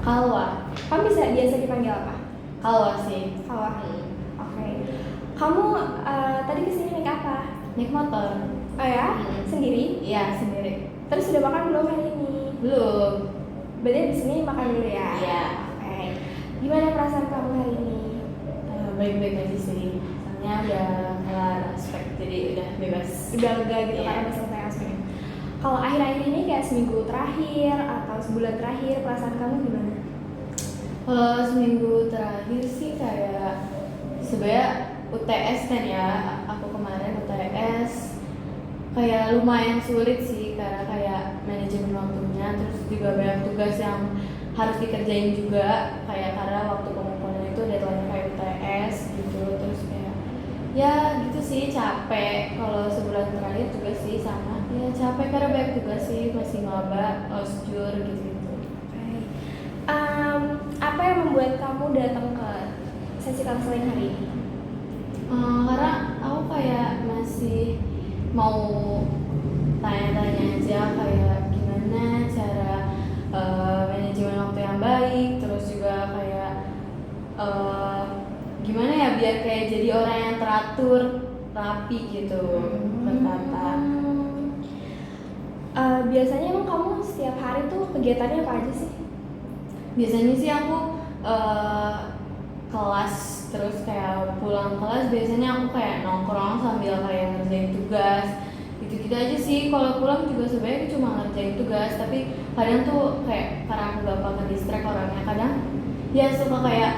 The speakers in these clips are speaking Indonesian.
Kalwa. Kamu biasa dipanggil apa? Kalwa sih. Kalwa. Oke. Kamu tadi kesini naik apa? Naik motor. Oh ya? Sendiri? Iya, sendiri. Terus sudah makan belum hari ini? Belum. Berarti di sini makan dulu ya? Iya. Oke. Gimana perasaan kamu hari ini? Baik-baik aja sih. Soalnya udah kelar aspek, jadi udah bebas. Udah lega gitu Iya. karena udah selesai aspeknya. Kalau akhir-akhir ini kayak seminggu terakhir atau sebulan terakhir, perasaan kamu gimana? Kalau seminggu terakhir sih kayak sebenarnya UTS kan ya, aku kemarin UTS kayak lumayan sulit sih karena kayak manajemen waktunya, terus juga banyak tugas yang harus dikerjain juga kayak karena waktu pengumpulan itu deadline kayak UTS gitu, terus kayak ya gitu sih capek. Kalau sebulan terakhir juga sih sama ya capek karena banyak tugas sih, masih maba, osjur gitu-gitu. Apa yang membuat kamu datang ke sesi konseling hari ini? Karena aku kayak masih mau tanya-tanya aja kayak gimana cara manajemen waktu yang baik, terus juga kayak gimana ya biar kayak jadi orang yang teratur, rapi gitu, tertata. Biasanya emang kamu setiap hari tuh kegiatannya apa aja sih? Biasanya sih aku kelas, terus kayak pulang kelas biasanya aku kayak nongkrong sambil kayak ngerjain tugas gitu-gitu aja sih. Kalau pulang juga sebenarnya cuma ngerjain tugas, tapi kadang tuh kayak karena aku gampang ke distract orangnya, kadang ya suka kayak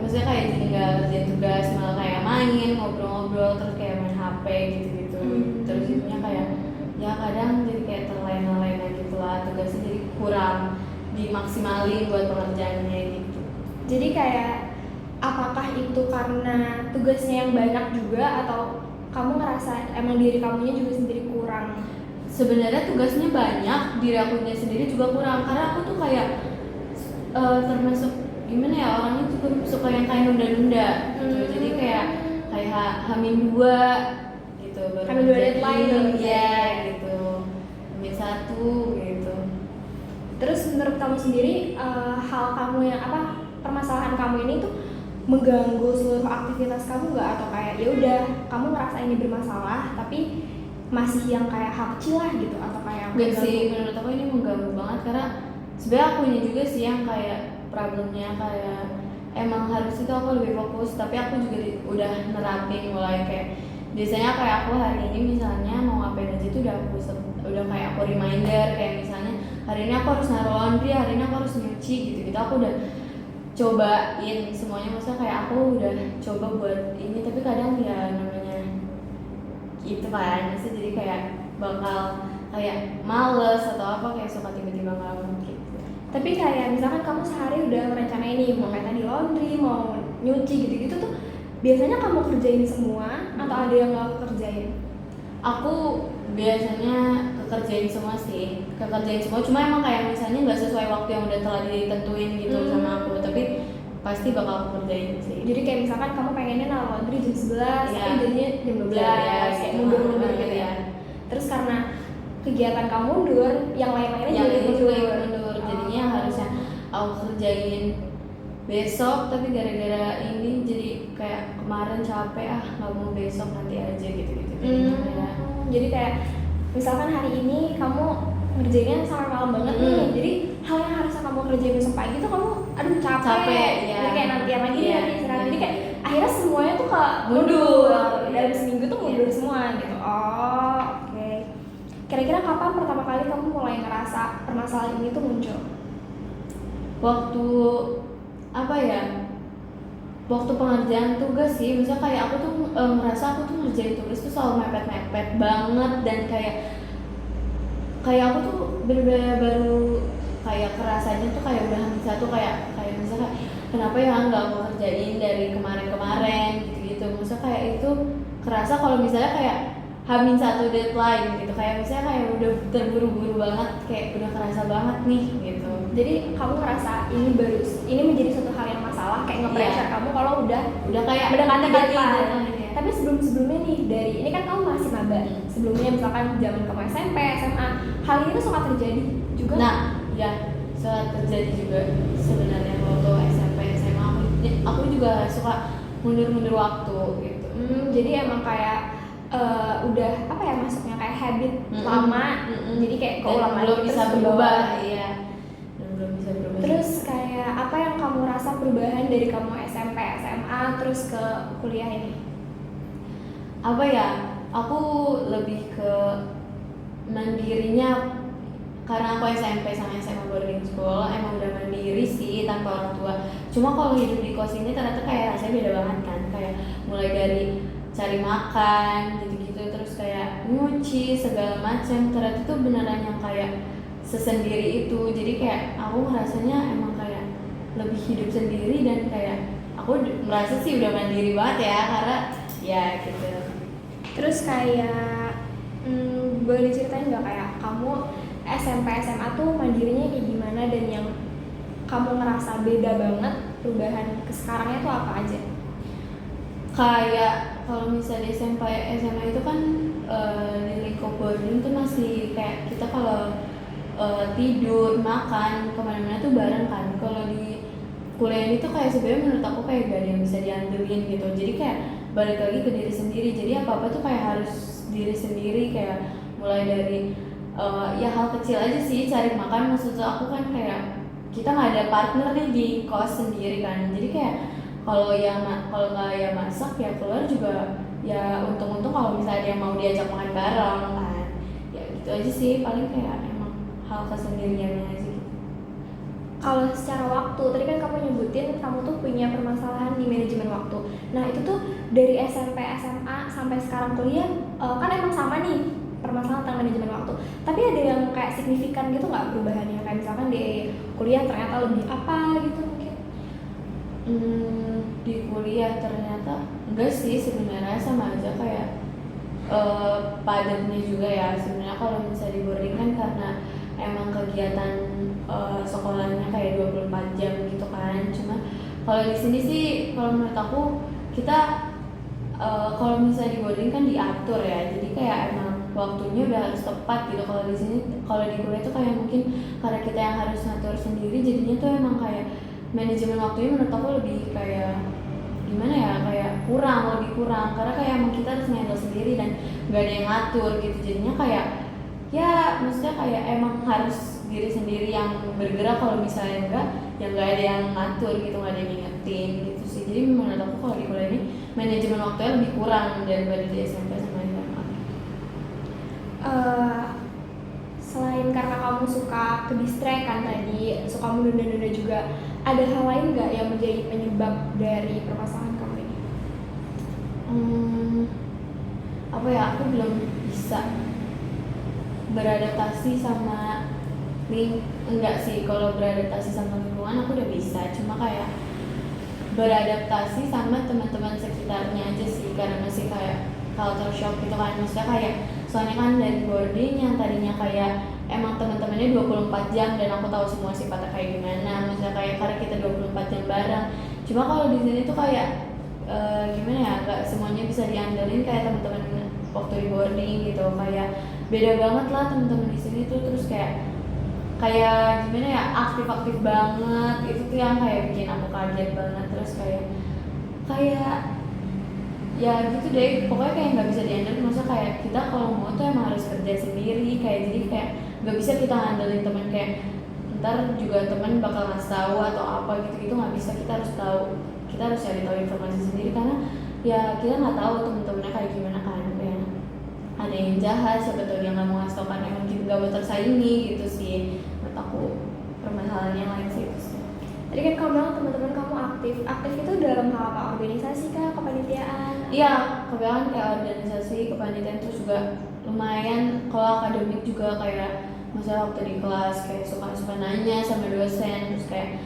maksudnya kayak jadi nggak ngerjain tugas, malah kayak main, ngobrol-ngobrol, terus kayak main HP gitu-gitu. Terus itunya kayak ya kadang jadi kayak terlena-lena gitu lah, tugasnya jadi kurang dimaksimalin buat pengerjaannya gitu. Jadi kayak apakah itu karena tugasnya yang banyak juga atau kamu ngerasa emang diri kamunya juga sendiri kurang? Sebenarnya tugasnya banyak, diri akunya sendiri juga kurang karena aku tuh kayak termasuk gimana ya, orangnya tuh suka yang kayak nunda-nunda gitu. Jadi kayak H-2 gitu baru H-2 deadline ya gitu, H-1 gitu. Terus menurut kamu sendiri hal kamu yang apa, permasalahan kamu ini tuh mengganggu seluruh aktivitas kamu nggak, atau kayak ya udah kamu ngerasa ini bermasalah tapi masih yang kayak hal kecil lah gitu, atau kayak Gak sih, menurut aku ini mengganggu banget karena sebenarnya akunya juga sih yang kayak problemnya kayak emang harus itu aku lebih fokus, tapi aku juga udah nerapin mulai kayak biasanya kayak aku hari ini misalnya mau ngapain aja tuh udah kayak aku reminder, kayak misalnya hari ini aku harus naruh laundry, hari ini aku harus nyuci gitu-gitu, aku udah cobain semuanya. Maksudnya kayak aku udah coba buat ini, tapi kadang ya namanya gitu kan, maksudnya jadi kayak bakal kayak males atau apa, kayak suka tiba-tiba ngelamun gitu. Tapi kayak misalkan kamu sehari udah merencanain nih mau kayak tadi laundry, mau nyuci gitu-gitu tuh biasanya kamu kerjain semua atau ada yang nggak kerjain? Aku biasanya kekerjain semua sih, kekerjain semua, cuma emang kayak misalnya nggak sesuai waktu yang udah telah ditentuin gitu sama aku, tapi pasti bakal aku kerjain sih. Jadi kayak misalkan kamu pengennya naruh laundry jam 11, Iya. tapi jadinya jam 12, Iya, kayak gitu. mundur-mundur gitu ya. Iya. Terus karena kegiatan kamu mundur, yang lain-lainnya Yang juga ini ikut juga ikut mundur, jadinya harusnya aku kerjain besok, tapi gara-gara ini jadi kayak kemarin capek, nggak mau besok, nanti aja gitu-gitu. Jadi kayak misalkan hari ini kamu ngerjainnya sampai malam banget nih, jadi hal yang harusnya kamu kerjain besok pagi tuh kamu aduh capek ya. Jadi kayak nantian lagi Iya, nanti istirahat, iya. jadi kayak akhirnya semuanya tuh ke Mundur. dalam seminggu tuh mundur Iya. semua gitu. Oh oke. Kira-kira kapan pertama kali kamu mulai ngerasa permasalahan ini tuh muncul? Waktu apa ya, waktu pengerjaan tugas sih. Misalnya kayak aku tuh ngerasa aku tuh ngerjain tugas tuh selalu mepet-mepet banget, dan kayak aku tuh bener-bener baru kayak kerasanya tuh kayak udah hampir satu, kayak misalnya kenapa ya nggak aku kerjain dari kemarin-kemarin gitu-gitu. Maksudnya kayak itu kerasa kalau misalnya kayak H-1 deadline gitu, kayak misalnya kayak udah terburu-buru banget, kayak udah kerasa banget nih gitu. Jadi kamu ngerasa ini menjadi suatu hal yang masalah, kayak nge-pressure Iya. kamu kalau udah kayak mendekati deadline. deadline. Tapi sebelumnya nih, dari ini kan kamu masih maba, sebelumnya misalkan zaman kamu SMP, SMA, hal ini tuh suka terjadi juga. Nah, ya saat terjadi juga sebenarnya waktu SMP SMA aku juga suka mundur-mundur waktu gitu. Jadi emang kayak udah apa ya masuknya kayak habit lama, jadi kayak keulang lagi belum bisa terus berubah, iya. Dan belum bisa berubah. Terus kayak apa yang kamu rasa perubahan dari kamu SMP, SMA terus ke kuliah ini? Apa ya? Aku lebih ke mandirinya karena aku SMP sama SMA boarding school emang udah mandiri sih tanpa orang tua. Cuma kalau hidup di kos ini ternyata kayak rasanya beda banget kan, kayak mulai dari cari makan gitu-gitu, terus kayak nyuci segala macam, ternyata tuh beneran yang kayak sesendiri itu. Jadi kayak aku ngerasanya emang kayak lebih hidup sendiri dan kayak aku merasa sih udah mandiri banget ya, karena ya gitu. Terus kayak boleh diceritain nggak kayak kamu SMP SMA tuh mandirinya kayak gimana dan yang kamu ngerasa beda banget perubahan ke sekarangnya tuh apa aja? Kayak kalau misalnya SMP SMA itu kan di lingkup boarding tuh masih kayak kita kalau tidur makan kemana-mana tuh bareng kan. Kalau di kuliah ini tuh kayak sebenarnya menurut aku kayak gak ada yang bisa diandelin gitu. Jadi kayak balik lagi ke diri sendiri. Jadi apa-apa tuh kayak harus diri sendiri, kayak mulai dari ya hal kecil aja sih, cari makan. Maksud aku kan kayak kita nggak ada partner nih di kos sendiri kan, jadi kayak kalau nggak ya masak ya keluar juga ya untung-untung kalau misalnya ada yang mau diajak makan bareng kan, ya gitu aja sih paling kayak emang hal kesendiriannya aja gitu. Kalau secara waktu, tadi kan kamu nyebutin kamu tuh punya permasalahan di manajemen waktu. Nah itu tuh dari SMP, SMA sampai sekarang kuliah kan emang sama nih permasalahan tentang manajemen waktu. Tapi ada yang kayak signifikan gitu nggak perubahannya? Kayak misalkan di kuliah ternyata lebih apa gitu mungkin? Di kuliah ternyata enggak sih, sebenarnya sama aja kayak padatnya juga ya. Sebenarnya kalau misalnya di boarding kan karena emang kegiatan sekolahnya kayak 24 jam gitu kan. Cuma kalau di sini sih kalau menurut aku kita kalau misalnya di boarding kan diatur ya. Jadi kayak emang waktunya udah harus tepat gitu. Kalau di sini, kalau di kuliah tuh kayak mungkin karena kita yang harus ngatur sendiri, jadinya tuh emang kayak manajemen waktunya menurut aku lebih kayak gimana ya, kayak lebih kurang karena kayak emang kita harus handle sendiri dan gak ada yang ngatur gitu. Jadinya kayak ya maksudnya kayak emang harus diri sendiri yang bergerak. Kalau misalnya enggak, ya nggak ada yang ngatur gitu, nggak ada yang ngingetin gitu sih. Jadi menurut aku kalau di kuliah ini manajemen waktunya lebih kurang daripada di SMP sama SMA. Selain karena kamu suka ke distract kan tadi, suka menunda-nunda juga, ada hal lain nggak yang menjadi penyebab dari permasalahan kamu ini? Apa ya, aku belum bisa beradaptasi sama enggak sih, kalau beradaptasi sama lingkungan aku udah bisa, cuma kayak beradaptasi sama teman-teman sekitarnya aja sih, karena masih kayak culture shock gitu kan. Maksudnya kayak soalnya kan dari boarding yang tadinya kayak emang teman-temannya 24 jam dan aku tahu semua sifatnya kayak gimana, maksudnya kayak karena kita 24 jam bareng. Cuma kalau di sini tuh kayak gimana ya, gak semuanya bisa diandelin kayak teman-teman waktu di boarding gitu. Kayak beda banget lah teman-teman di sini tuh, terus kayak gimana ya, aktif-aktif banget. Itu tuh yang kayak bikin aku kaget banget. Terus kayak ya gitu deh, pokoknya kayak nggak bisa diandalkan. Maksudnya kayak kita kalau mau tuh emang harus kerja sendiri, kayak jadi kayak nggak bisa kita ngandelin teman kayak ntar juga teman bakal ngasih tahu atau apa gitu nggak bisa. Kita harus tahu, kita harus cari tahu informasi sendiri, karena ya kita nggak tahu temen-temennya kayak gimana kan. Kayak ada yang jahat, siapa tahu dia nggak mau ngasih tau kan, emang kita nggak mau tersaingi gitu sih. Menurut aku permasalahannya lain sih itu sih. Tadi kan kamu bilang teman-teman kamu aktif itu dalam hal apa? Organisasi kah, kepanitiaan? Iya, kebanyakan kayak organisasi, kepanitiaan, terus juga lumayan. Kalau akademik juga kayak misalnya waktu di kelas kayak suka nanya sama dosen, terus kayak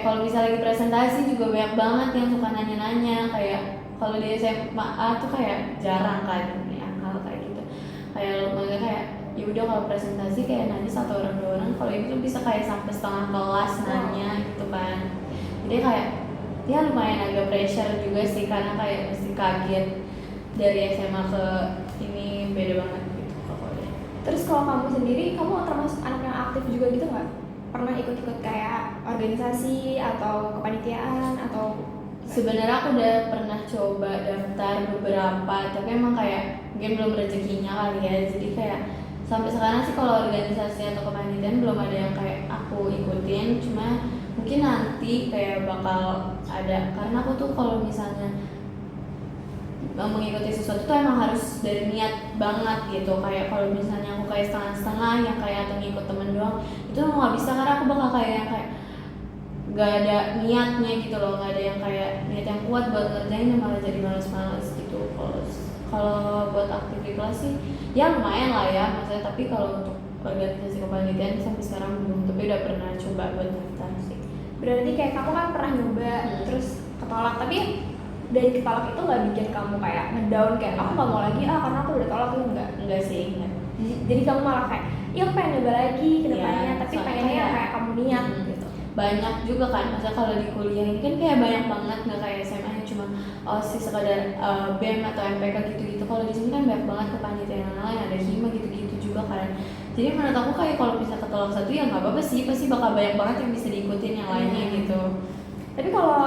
kalau misalnya lagi presentasi juga banyak banget yang suka nanya-nanya. Kayak kalau di SMA tuh kayak jarang kan yang hal kayak gitu. Kayak maksudnya kayak ya udah kalau presentasi kayak nanya satu orang dua orang, kalau itu bisa kayak sampai setengah kelas nanya gitu kan. Jadi kayak ya lumayan agak pressure juga sih, karena kayak mesti kaget dari SMA ke ini beda banget gitu pokoknya. Terus kalau kamu sendiri, kamu termasuk anak yang aktif juga gitu nggak pernah ikut-ikut kayak organisasi atau kepanitiaan atau Sebenarnya aku udah pernah coba daftar beberapa, tapi emang kayak mungkin belum rezekinya kali ya. Jadi kayak sampai sekarang sih kalau organisasi atau kepanitiaan belum ada yang kayak aku ikutin. Cuma mungkin nanti kayak bakal ada, karena aku tuh kalau misalnya mengikuti sesuatu tuh emang harus dari niat banget gitu. Kayak kalau misalnya aku kayak setengah-setengah yang kayak atau ngikut temen doang, itu emang nggak bisa, karena aku bakal kayak gak ada niatnya gitu loh, gak ada yang kayak niat yang kuat buat ngerjain, malah jadi males-males gitu. Kalau buat aktif di kelas sih ya lumayan lah ya maksudnya, tapi kalau untuk organisasi kepanitiaan sampai sekarang belum, tapi udah pernah coba buat daftar sih. berarti kayak kamu kan pernah nyoba terus ketolak, tapi dari ketolak itu nggak bikin kamu kayak ngedown kayak aku nggak mau lagi karena aku udah tolak, itu Enggak sih, enggak. jadi kamu malah kayak iya aku pengen nyoba lagi ke depannya, tapi soalnya pengennya kayak kamu niat gitu. Banyak juga kan, maksudnya kalau di kuliah ini kan kayak banyak banget, nggak kayak SMA yang cuma sih sekadar BEM atau MPK gitu-gitu. Kalau di sini kan banyak banget kepanitiaan lain, ada hima gitu-gitu juga kan. Jadi menurut aku kayak kalau bisa ketolak satu ya nggak apa-apa sih, pasti bakal banyak banget yang bisa diikutin yang lainnya gitu. Tapi kalau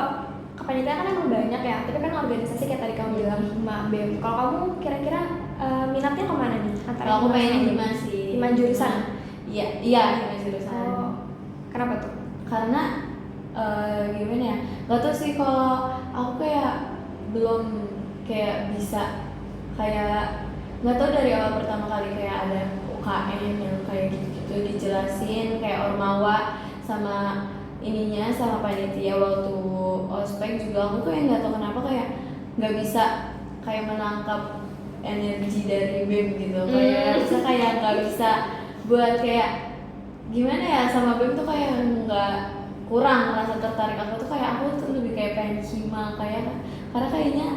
kepanitiaan kan emang banyak ya, tapi kan organisasi kayak tadi kamu bilang hima, BEM. Kalau kamu kira-kira minatnya kemana nih? Kalau aku pengen hima sih. Hima jurusan? Iya hima jurusan. Oh, kenapa tuh? Karena gimana ya, gak tau sih, kalau aku kayak belum kayak bisa kayak nggak tau dari awal pertama kali kayak ada UKM yang kayak gitu-gitu dijelasin kayak ormawa sama ininya sama panitia waktu ospek juga. Aku tuh yang nggak tau kenapa kayak nggak bisa kayak menangkap energi dari BEM gitu. Kayak bisa kayak nggak bisa buat kayak gimana ya, sama BEM tuh kayak nggak, kurang merasa tertarik. Aku tuh kayak aku tuh lebih kayak pengen hima kayak, karena kayaknya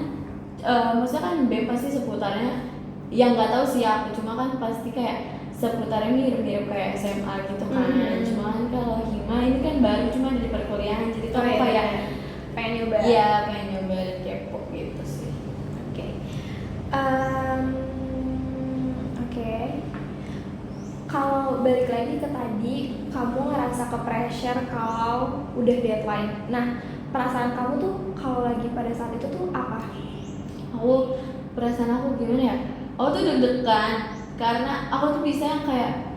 maksudnya kan BEM pasti seputarnya yang nggak tahu sih aku, cuma kan pasti kayak seputarnya mirip-mirip kayak SMA gitu kan. Cuma kan kalau hima ini kan baru cuma dari perkuliahan, jadi tuh aku kayak pengen nyoba. Iya pengen nyoba dan kepo gitu sih. Oke. Oke. Kalau balik lagi ke tadi, kamu ngerasa ke pressure kalau udah deadline. Nah, perasaan kamu tuh kalau lagi pada saat itu tuh apa? Perasaan aku gimana ya? Aku tuh deg-degan karena aku tuh bisa yang kayak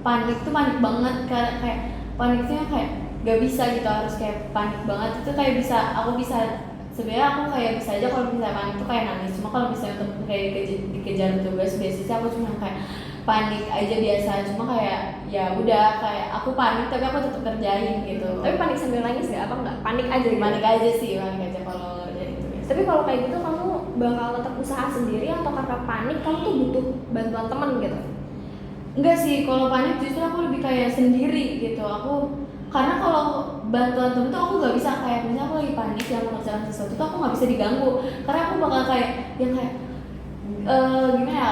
panik banget, kayak paniknya kayak gak bisa gitu, harus kayak panik banget. Itu kayak bisa, aku bisa sebenarnya aku kayak bisa aja kalau misalnya panik tuh kayak nangis. Cuma kalau misalnya untuk kayak dikejar tugas biasanya aku cuma kayak panik aja biasa. Cuma kayak ya udah kayak aku panik tapi aku tetap kerjain gitu. Tapi panik sambil nangis gak? Apa enggak? Panik aja gitu? Panik aja sih, panik aja kalau ngerjain itu biasa. Tapi kalau kayak gitu kamu bakal tetap usaha sendiri atau karena panik kamu tuh butuh bantuan teman gitu? Enggak sih, kalau panik justru aku lebih kayak sendiri gitu. Karena kalau bantuan temen tuh aku nggak bisa, kayak misalnya aku lagi panik yang mengerjakan sesuatu tuh aku nggak bisa diganggu, karena aku bakal kayak yang kayak gimana ya,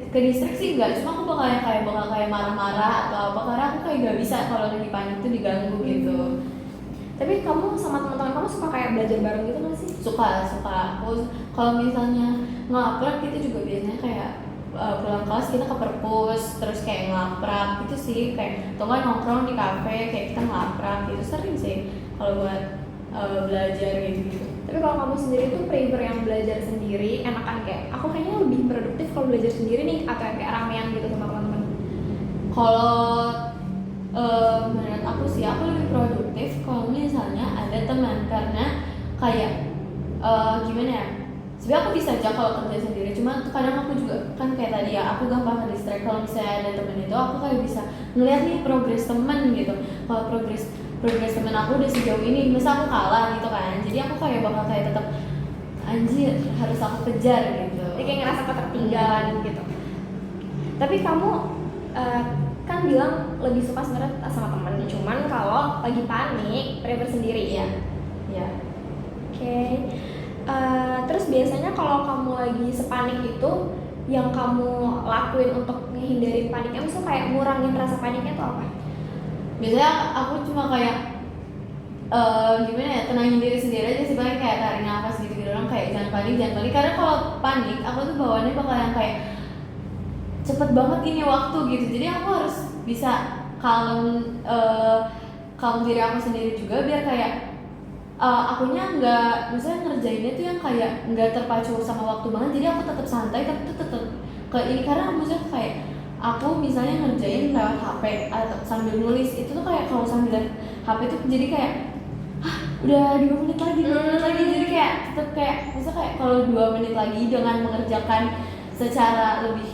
ke distraksi enggak, cuma aku bakal kayak marah-marah atau apa, karena aku kayak nggak bisa kalau lagi panik tuh diganggu gitu. Tapi kamu sama teman-teman kamu suka kayak belajar bareng gitu nggak sih? Suka. Aku kalau misalnya ngelaprak kita juga biasanya kayak pulang kelas kita ke perpus terus kayak ngelaprak gitu sih, kayak atau nggak nongkrong di kafe kayak kita ngelaprak gitu, sering sih kalau buat belajar gitu. Tapi kalau kamu sendiri tuh prefer yang belajar sendiri enakan, kayak aku kayaknya lebih produktif kalau belajar sendiri nih, atau yang kayak ramean gitu sama teman-teman? Kalau menurut aku sih aku lebih produktif kalau misalnya ada teman, karena kayak gimana ya, sebenarnya aku bisa aja kalau kerja sendiri, cuma tuh kadang aku juga kan kayak tadi ya, aku gampang ke distract. Kalau misalnya ada temen itu aku kayak bisa ngeliat nih progres temen gitu. Kalau progres temen aku udah sejauh ini, masa aku kalah gitu kan, jadi aku kayak bakal kayak tetap anjir harus aku kejar gitu. Jadi kayak ngerasa ketertinggalan gitu. Tapi kamu kan bilang lebih suka sebenarnya sama temen, cuman kalau lagi panik prefer sendiri ya? Ya. Oke. Terus biasanya kalau kamu lagi sepanik itu, yang kamu lakuin untuk menghindarin paniknya, misalnya kayak ngurangin rasa paniknya itu apa? Biasanya aku cuma kayak gimana ya, tenangin diri sendiri aja sih, paling kayak tarik nafas gitu orang kayak jangan panik. Karena kalau panik aku tuh bawaannya bakal yang kayak cepet banget ini waktu gitu, jadi aku harus bisa kalem diri aku sendiri juga, biar kayak akunya nggak, misalnya ngerjainnya tuh yang kayak nggak terpacu sama waktu banget, jadi aku tetap santai tapi tuh tetap ke ini, karena maksudnya kayak aku misalnya ngerjain lewat HP atau sambil nulis, itu tuh kayak kalau sambil HP tuh jadi kayak udah 2 menit lagi, 2 menit lagi, jadi kayak tetap kayak misalnya kayak kalau 2 menit lagi dengan mengerjakan secara lebih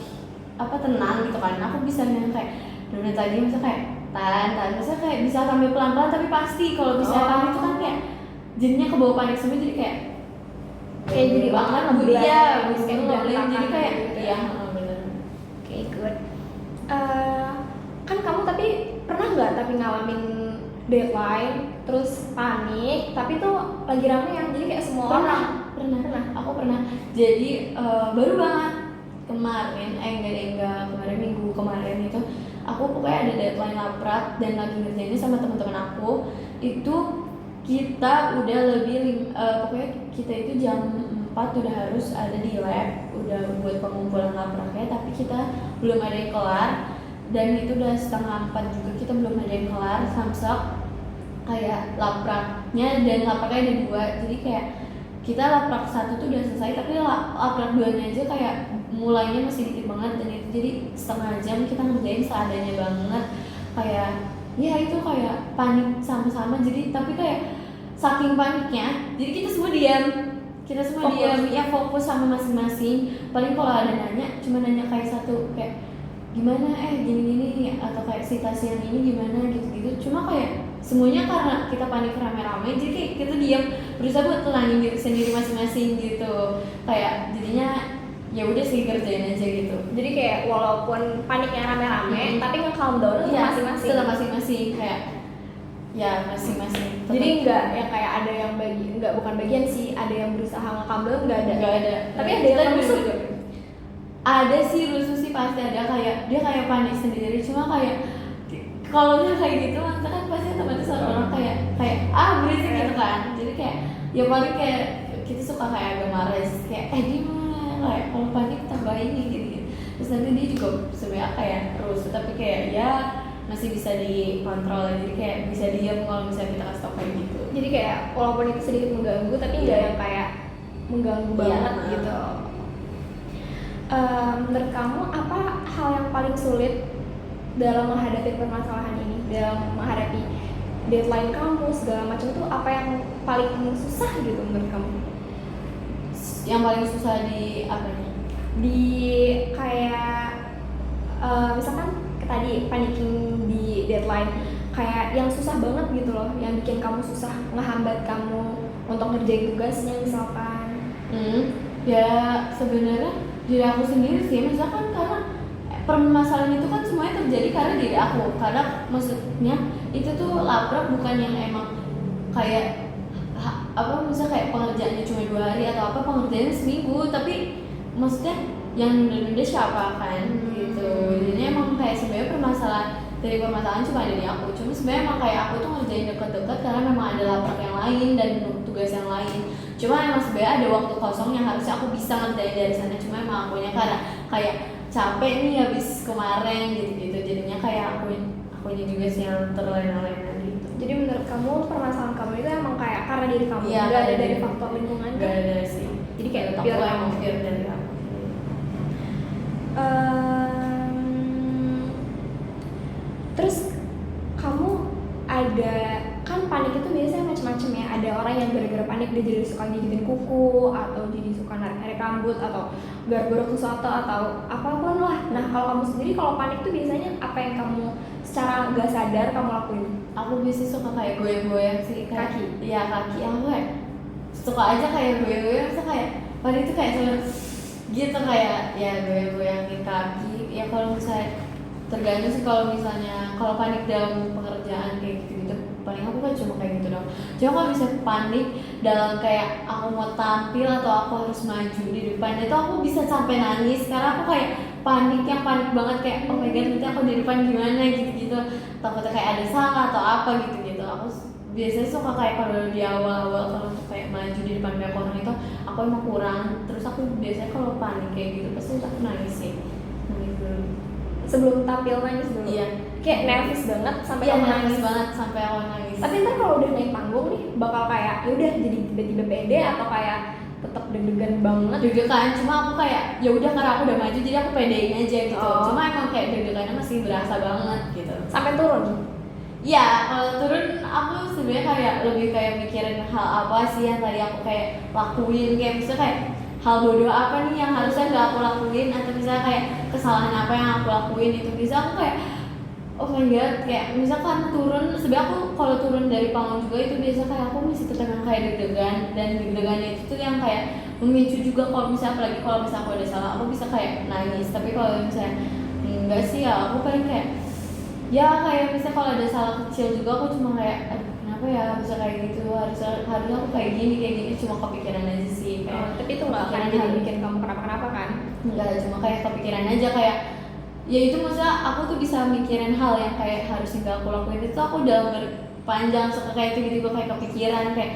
tenang gitu kan, aku bisa yang kayak 2 menit lagi, misalnya kayak tahan, misalnya kayak bisa sambil pelan-pelan, tapi pasti kalau bisa panik itu kan kayak jadinya kebawa panik semua, jadi kayak jadi banget ngebulan, iya, kayak kayak berantakan jadi kayak gitu ya. iya bener. Oke, good. Kan kamu tapi pernah nggak tapi ngalamin deadline terus panik, tapi tuh lagi rame yang jadi kayak semua orang. Pernah, aku pernah. Jadi baru banget kemarin, kemarin minggu kemarin itu aku pokoknya ada deadline laprak dan lagi ngerjainnya sama teman-teman aku. Itu kita udah pokoknya kita itu jam 4 udah harus ada di lab, udah buat pengumpulan lapraknya, tapi kita belum ada yang kelar, dan itu udah setengah 4 juga kita belum ada yang kelar, samsak kayak lapraknya, dan lapraknya ada 2, jadi kayak kita laprak 1 tuh udah selesai, tapi laprak 2-nya aja kayak mulainya masih dikit banget, dan itu jadi setengah jam kita ngerjain seadanya banget, kayak ya itu kayak panik sama-sama, jadi tapi kayak saking paniknya jadi kita semua diam ya, fokus sama masing-masing. Paling kalau ada nanya cuma nanya kayak satu, kayak gimana gini-gini, atau kayak situasi yang ini gimana gitu-gitu, cuma kayak semuanya karena kita panik rame-rame, jadi kayak kita diam berusaha buat tenangin diri sendiri masing-masing gitu, kayak jadinya ya udah sih kerjain aja gitu. Jadi kayak walaupun paniknya rame-rame, tapi nge-calm down ya, masing-masing. Setelah masing-masing kayak ya masing-masing. Jadi enggak yang kayak ada yang bukan bagian sih, ada yang berusaha nge-calm down, enggak ada. Tapi ada yang rusuh juga. Ada sih rusuh sih, pasti ada, kayak dia kayak panik sendiri, cuma kayak kalau dia kayak gitu maksudnya kan pasti otomatis orang kayak berisik gitu kan, jadi kayak ya paling kayak kita suka kayak agak marah kayak gimana, kayak kalau panik tambah ini gitu. Terus nanti dia juga sebenarnya kayak rusuh, tapi kayak ya masih bisa dikontrol, jadi kayak bisa diam kalau misalnya kita kasih tau kayak gitu. Jadi kayak walaupun itu sedikit mengganggu, tapi nggak yang kayak mengganggu banget gitu. Menurut kamu apa hal yang paling sulit dalam menghadapi permasalahan ini, dalam menghadapi deadline kamu segala macam, itu apa yang paling susah gitu menurut kamu? Yang paling susah di apa nih? Di kayak misalkan tadi panicking di deadline, kayak yang susah banget gitu loh, yang bikin kamu susah, ngehambat kamu untuk ngerjain tugasnya misalkan. Ya sebenarnya diri aku sendiri sih, misalkan karena permasalahan itu kan semuanya terjadi karena diri aku, karena maksudnya itu tuh laprak bukan yang emang kayak misalnya kayak pengerjaannya cuma 2 hari atau pengerjaannya seminggu, tapi maksudnya yang nunda siapa kan gitu. Jadi emang kayak sebenarnya permasalahan cuma ada di aku, cuma sebenarnya emang kayak aku tuh ngerjain deket-deket karena memang ada laprak yang lain dan tugas yang lain, cuma emang sebenarnya ada waktu kosong yang harusnya aku bisa ngerjain dari sana, cuma emang akunya karena kayak capek nih habis kemarin gitu-gitu, jadinya kayak akunya juga sih yang terlena-lena gitu. Jadi menurut kamu permasalahan kamu itu emang kayak karena diri kamu, nggak ada dari faktor lingkungan? Nggak ada sih, jadi kayak pure emang pure dari aku. Terus kamu ada kan panik itu biasanya macam-macam ya, ada orang yang gara-gara panik dia jadi suka gigitin kuku, atau jadi suka narik rambut, atau garuk-garuk sesuatu, atau apapun lah. Nah kalau kamu sendiri kalau panik tuh biasanya apa yang kamu secara nggak sadar kamu lakuin? Aku biasanya suka kayak goyang-goyang sih, kayak kaki. Iya kaki, aku kayak suka aja kayak goyang-goyang, terus kayak panik tuh kayak cuma gitu, kayak ya goyang-goyangin kaki. Ya kalau misalnya tergantung sih, kalau misalnya kalau panik dalam pengerjaan kayak gitu paling aku kan cuma kayak gitu dong. Cuma kalau misalnya panik dalam kayak aku mau tampil atau aku harus maju di depan, itu aku bisa sampai nangis karena aku kayak panik banget, kayak oh my god nanti aku di depan gimana gitu, takutnya kayak ada salah atau apa gitu. Aku biasanya suka kayak kalau di awal kalau untuk kayak maju di depan banyak orang itu aku emang kurang, terus aku biasanya kalau panik kayak gitu pasti aku nangis sih, nangis dulu. sebelum tampil nangis dulu. Iya. Kayak nervous banget sampai Iya, kamu nangis nangis. banget sampai aku nangis. Tapi ntar kalau udah naik panggung nih bakal kayak ya udah jadi tiba-tiba pede atau kayak tetap deg-degan banget. Deg-degan, cuma aku kayak ya udah karena aku udah maju jadi aku pedein aja gitu. Oh. Cuma emang kayak deg-degannya masih berasa banget gitu. Sampai turun. Ya, kalau turun aku sebenarnya kayak lebih kayak mikirin hal apa sih yang tadi aku kayak lakuin, kayak misalnya kayak hal bodoh apa nih yang harusnya gak aku lakuin, atau misalnya kayak kesalahan apa yang aku lakuin itu bisa aku kayak oh my god, kayak misalkan turun, sebenarnya aku kalau turun dari panggung juga itu biasa kayak aku masih tetap yang kayak deg-degan, dan deg-degan itu tuh yang kayak memicu juga kalau misalnya apalagi kalau misalnya aku ada salah aku bisa kayak nangis. Tapi kalau misalnya enggak sih ya aku paling kayak ya kayak misalnya kalau ada salah kecil juga aku cuma kayak aduh kenapa ya bisa kayak gitu, harusnya aku kayak gini cuma kepikiran aja sih kayak Tapi itu nggak akan kepikiran jadi hal- bikin kamu kenapa-kenapa kan? enggak, cuma kayak kepikiran aja kayak ya itu maksudnya aku tuh bisa mikirin hal yang kayak harusnya gak aku lakuin itu aku udah berpanjang suka kayak tiba-tiba kayak kepikiran kayak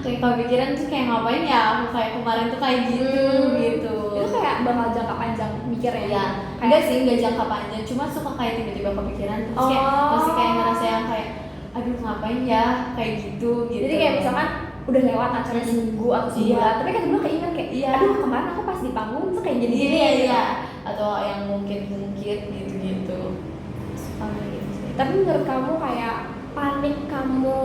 kayak kepikiran tuh kayak ngapain ya aku kayak kemarin tuh kayak gitu gitu. Itu kayak bakal jangka panjang mikirnya. Ya, enggak sih, enggak jangka panjang, cuma suka kayak tiba-tiba kepikiran terus kayak masih kayak ngerasa yang kayak aduh ngapain ya kayak gitu. Jadi kayak misalkan udah lewat acara seminggu atau sebulan, Iya. tapi kan tiba-tiba keinget kayak Iya. aduh kemarin aku pas di panggung tuh kayak gini-gini iya, ya gitu. iya. Atau yang mungkin gitu-gitu. Sama gitu sih. Tapi menurut kamu kayak panik kamu,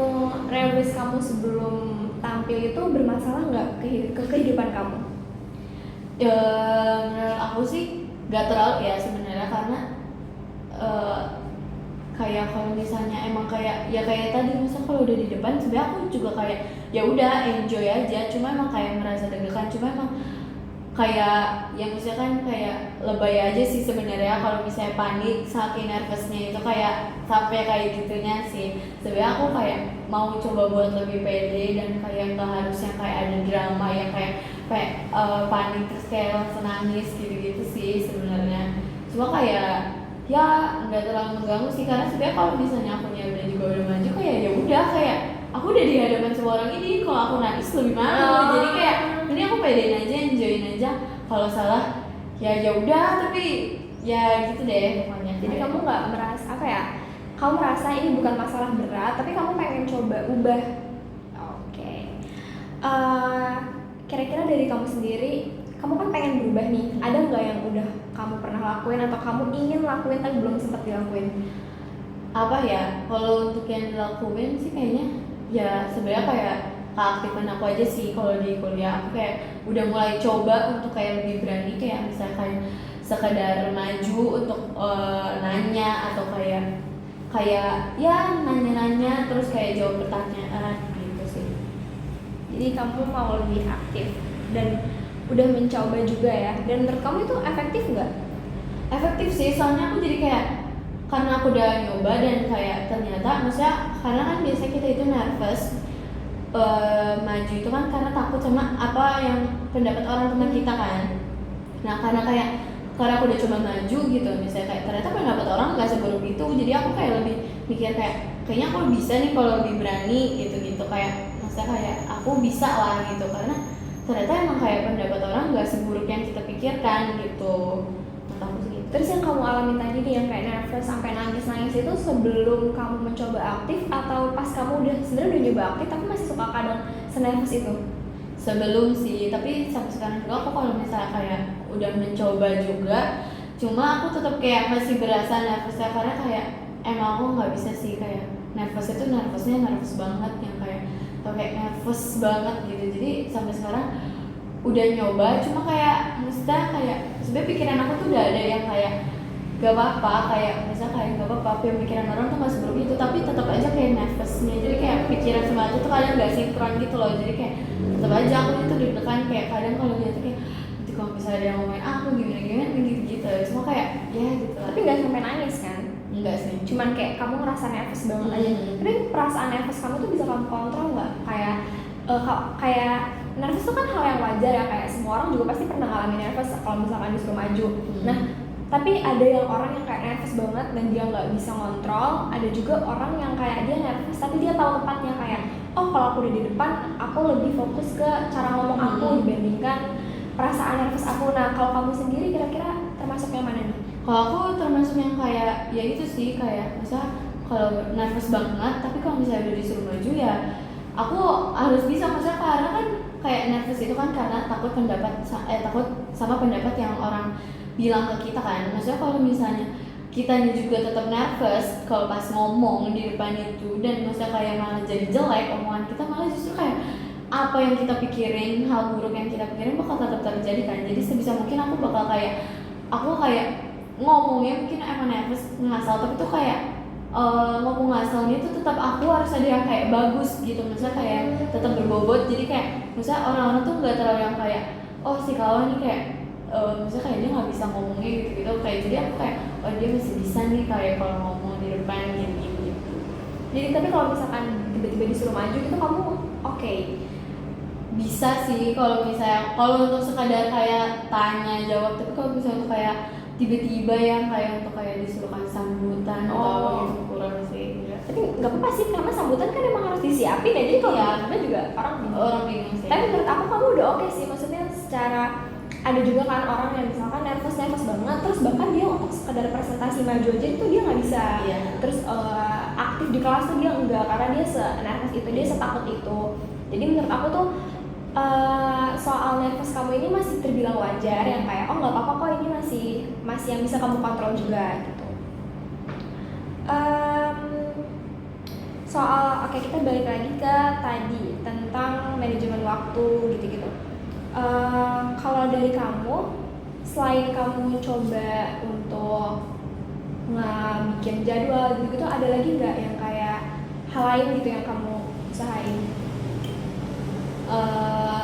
nervous kamu sebelum tampil itu bermasalah nggak ke kehidupan kamu? Ya, menurut aku sih gak terlalu ya sebenarnya, karena kayak kalau misalnya emang kayak ya kayak tadi misal kalau udah di depan sebenarnya aku juga kayak ya udah enjoy aja, cuma emang kayak merasa deg-degan, cuma emang kayak yang misalkan kayak lebay aja sih sebenarnya kalau misalnya panik saking nervousnya itu kayak sampai kayak gitunya sih. Sebenarnya aku kayak mau coba buat lebih pede dan kayak nggak harus yang kayak ada drama yang kayak panik terus kayak langsung nangis gitu-gitu sih sebenarnya. Cuma kayak ya nggak terlalu mengganggu sih, karena sebenarnya kalau misalnya akunya udah maju kayak ya udah kayak aku udah di hadapan semua orang ini, kalau aku nangis lebih malu. Jadi kayak ini aku pedein aja, enjoyin aja. Kalau salah ya udah, tapi ya gitu deh pokoknya. Jadi kamu nggak merasa apa ya? Kamu merasa ini bukan masalah berat, tapi kamu pengen coba ubah. Oke. Kira-kira dari kamu sendiri, kamu kan pengen berubah nih. Ada nggak yang udah kamu pernah lakuin atau kamu ingin lakuin tapi belum sempat dilakuin? Apa ya, kalau untuk yang dilakuin sih kayaknya ya sebenarnya kayak keaktifan aku aja sih. Kalau di kuliah aku kayak udah mulai coba untuk kayak lebih berani, kayak misalkan sekedar maju untuk nanya atau kayak ya nanya-nanya terus kayak jawab pertanyaan gitu sih. Jadi kamu mau lebih aktif dan udah mencoba juga ya. Dan menurut kamu itu efektif nggak? Efektif sih, soalnya aku jadi kayak karena aku udah nyoba dan kayak ternyata maksudnya karena kan biasa kita itu nervous maju itu kan karena takut sama apa yang pendapat orang teman kita kan. Nah karena aku udah coba maju gitu, misalnya kayak ternyata pendapat orang nggak seburuk itu, jadi aku kayak lebih mikir kayaknya aku bisa nih kalau lebih berani gitu kayak maksudnya kayak aku bisa lah gitu, karena ternyata emang kayak pendapat orang nggak seburuk yang kita pikirkan gitu. Menurut aku sih gitu. Terus yang kamu alami tadi nih yang kayak nervous sampai nangis itu sebelum kamu mencoba aktif atau pas kamu sebenarnya udah nyoba aktif tapi masih suka kadang senervous itu? Sebelum sih, tapi sampai sekarang juga aku kalau misalnya kayak udah mencoba juga, cuma aku tetap kayak masih berasa nervousnya, karena kayak emang aku nggak bisa sih kayak nervous itu nervous banget yang kayak nervous banget gitu. Jadi sampai sekarang udah nyoba, cuma kayak maksudnya kayak sebenarnya pikiran aku tuh udah ada yang kayak gak apa-apa, kayak misalnya kayak gak apa-apa, pikiran orang tuh gak seburuk itu, tapi tetap aja kayak nervousnya. Jadi kayak pikiran sama aja tuh kadang gak sinkron gitu loh, jadi kayak tetap aja aku itu deg-degan, kayak kadang kalau lihat tuh kayak nanti kalau misalnya ada yang ngomongin aku gimana gitu-gitu, cuma kayak ya gitu lah. Tapi nggak sampai nangis kan? Enggak sih, Cuman kayak kamu ngerasa nervous banget aja. Tapi perasaan nervous kamu tuh bisa kamu kontrol nggak? Kayak nervous tuh kan hal yang wajar ya, kayak semua orang juga pasti pernah ngalamin nervous kalau misalkan disuruh maju. Nah, tapi ada yang orang yang kayak nervous banget dan dia nggak bisa ngontrol. Ada juga orang yang kayak dia nervous tapi dia tahu tempatnya, kayak oh kalau aku udah di depan aku lebih fokus ke cara ngomong aku dibandingkan perasaan nervous aku. Nah kalau kamu sendiri kira-kira termasuk yang mana nih? Kalau aku termasuk yang kayak ya itu sih, kayak misalnya kalau nervous banget, tapi kalau misalnya udah disuruh maju ya aku harus bisa, maksudnya karena kan kayak nervous itu kan karena takut sama pendapat yang orang bilang ke kita kan. Maksudnya kalau misalnya kitanya juga tetap nervous kalau pas ngomong di depan itu, dan maksudnya kayak malah jadi jelek omongan kita, malah justru kayak apa yang kita pikirin, hal buruk yang kita pikirin bakal tetap terjadi kan. Jadi sebisa mungkin aku kayak ngomongnya mungkin emang nervous ngasal, tapi tuh kayak ngomong ngasalnya tuh tetap aku harus ada yang kayak bagus gitu, misalnya kayak tetap berbobot. Jadi kayak misalnya orang-orang tuh nggak terlalu yang kayak oh si kawan nih kayak misalnya kayak dia nggak bisa ngomongnya gitu kayak, jadi aku kayak oh dia masih bisa nih kayak kalau ngomong di depan gitu. Jadi tapi kalau misalkan tiba-tiba disuruh maju gitu kamu oke? Bisa sih kalau misalnya untuk sekadar kayak tanya jawab, tapi kalau misalnya untuk kayak tiba-tiba yang kayak untuk kayak disuruh kasih sambutan atau apa gitu kurang sih. Tapi nggak apa-apa sih, karena sambutan kan emang harus disiapin ya, jadi kalau tiba-tiba juga orang bingung sih. Tapi menurut aku kamu udah oke sih, maksudnya secara ada juga kan orang yang misalkan nervous banget, terus bahkan dia untuk sekedar presentasi maju aja itu dia nggak bisa. Terus aktif di kelas tuh dia enggak, karena dia se-nervous itu, dia setakut itu. Jadi menurut aku tuh soal nervous kamu ini masih terbilang wajar, yang kayak oh nggak apa-apa kok, ini masih yang bisa kamu kontrol juga gitu. Soal oke, kita balik lagi ke tadi tentang manajemen waktu gitu-gitu. Kalau dari kamu, selain kamu coba untuk bikin jadwal gitu, ada lagi nggak yang kayak hal lain gitu yang kamu usahain?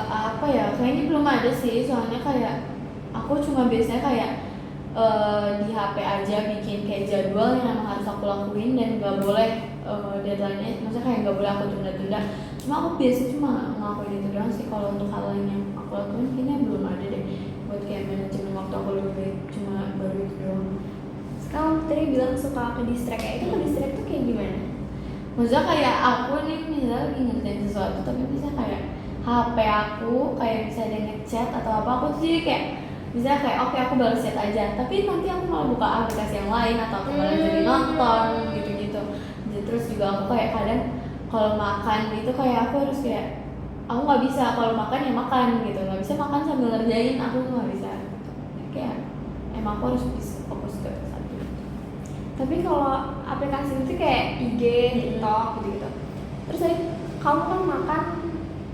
Apa ya, kayaknya belum ada sih, soalnya kayak aku cuma biasanya kayak di HP aja bikin kayak jadwal yang emang harus aku lakuin dan nggak boleh deadline-nya, maksudnya kayak nggak boleh aku tunda-tunda. Cuma aku biasanya cuma ngelakuin itu doang sih. Kalau untuk hal lain yang aku lakuin kayaknya belum ada deh buat kayak manajemen waktu aku lebih baik, cuma baru itu doang. Sekarang tadi bilang suka ke distract, ya itu ke distract tuh kayak gimana? Maksudnya kayak aku nih misalnya lagi ngerjain sesuatu, tapi bisa kayak HP aku kayak bisa ada ngechat atau apa, aku tuh jadi kayak misalnya kayak oke, aku baru chat aja, tapi nanti aku malah buka aplikasi yang lain atau aku malah jadi nonton gitu-gitu. Terus juga aku kayak kadang kalau makan itu kayak aku harus kayak aku nggak bisa kalau makan ya makan gitu, nggak bisa makan sambil ngerjain, aku nggak bisa gitu. Kayak emang aku harus bisa fokus ke satu. Tapi kalau aplikasi itu kayak IG, TikTok gitu-gitu, terus tadi kamu kan makan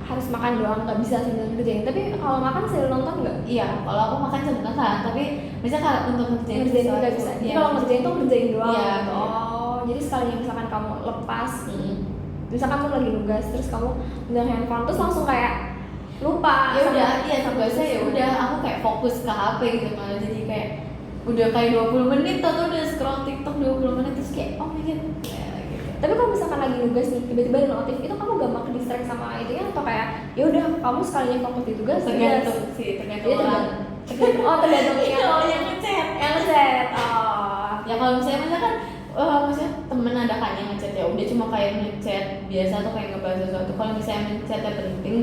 harus makan doang, nggak bisa sambil ngerjain. Tapi kalau makan sambil nonton nggak? Iya, kalau aku makan sambil nonton, tapi misalnya kalau untuk ngerjain nggak bisa. Jadi kalau ngerjain tuh ngerjain doang. Iya, gitu. Oh, jadi sekalinya misalkan kamu lepas, misalkan kamu lagi nugas, terus kamu megang handphone, terus langsung kayak lupa. Ya udah, iya tugasnya ya udah, aku kayak fokus ke HP gitu, malah jadi kayak udah kayak 20 menit atau udah scroll TikTok 20 menit terus kayak oh my god. Tapi kalau misalkan lagi nugas nih, tiba-tiba ada notif, itu kamu gampang ke distract sama itu ya, atau kayak ya udah kamu sekalinya fokus di tugas? Tergantung orang. Tergantung yang ngechat. Ya kalau misalnya kan maksudnya temen ada kan yang ngechat, ya udah cuma kayak ngechat biasa atau kayak ngebahas sesuatu. Kalau misalnya ngechatnya penting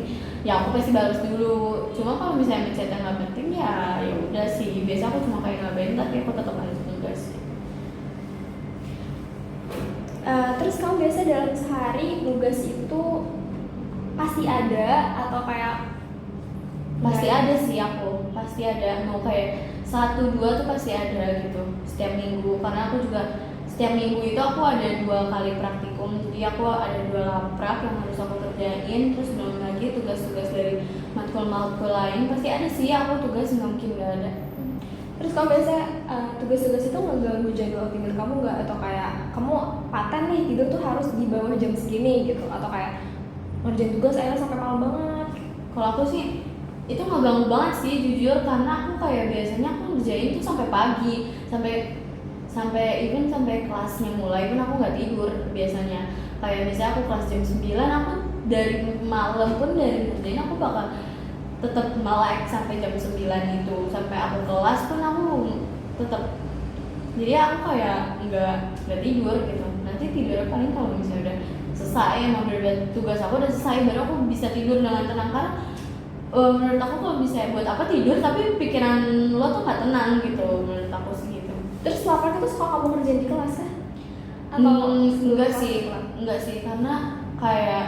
ya aku pasti balas dulu. Cuma kalau misalnya ngechatnya nggak penting ya udah sih, biasa aku cuma kayak ngabain tapi aku tetap harus nugas. Terus kamu biasa dalam sehari nugas itu pasti ada atau kayak pasti ada sih, aku pasti ada, mau kayak 1-2 tuh pasti ada gitu setiap minggu, karena aku juga setiap minggu itu aku ada 2 kali praktikum, jadi aku ada 2 laprak yang harus aku kerjain, terus belum lagi tugas-tugas dari matkul-matkul lain. Pasti ada sih, aku tugas nggak mungkin nggak ada. Terus kamu biasa tugas-tugas itu ngeganggu jadwal tidur kamu nggak, atau kayak kamu paten nih tidur tuh harus di bawah jam segini gitu, atau kayak ngerjain tugas akhirnya sampai malam banget? Kalau aku sih itu nggak ganggu banget sih jujur, karena aku kayak biasanya aku ngerjain tuh sampai pagi, sampai kelasnya mulai pun aku nggak tidur biasanya. Kayak misalnya aku kelas jam 9, aku dari malam pun dari ngerjain aku bakal tetap melek sampai jam 9 itu, sampai aku kelas pun aku tetap, jadi aku kayak nggak tidur gitu. Nanti tidurnya paling kalau misalnya udah selesai, emang udah tugas aku udah selesai, baru aku bisa tidur dengan tenang. Karena menurut aku kalau misalnya buat apa tidur tapi pikiran lo tuh nggak tenang gitu, menurut aku sih gitu. Terus laprak itu suka kamu kerjain di kelas kan? Atau enggak kelas sih, sekolah? enggak sih, karena kayak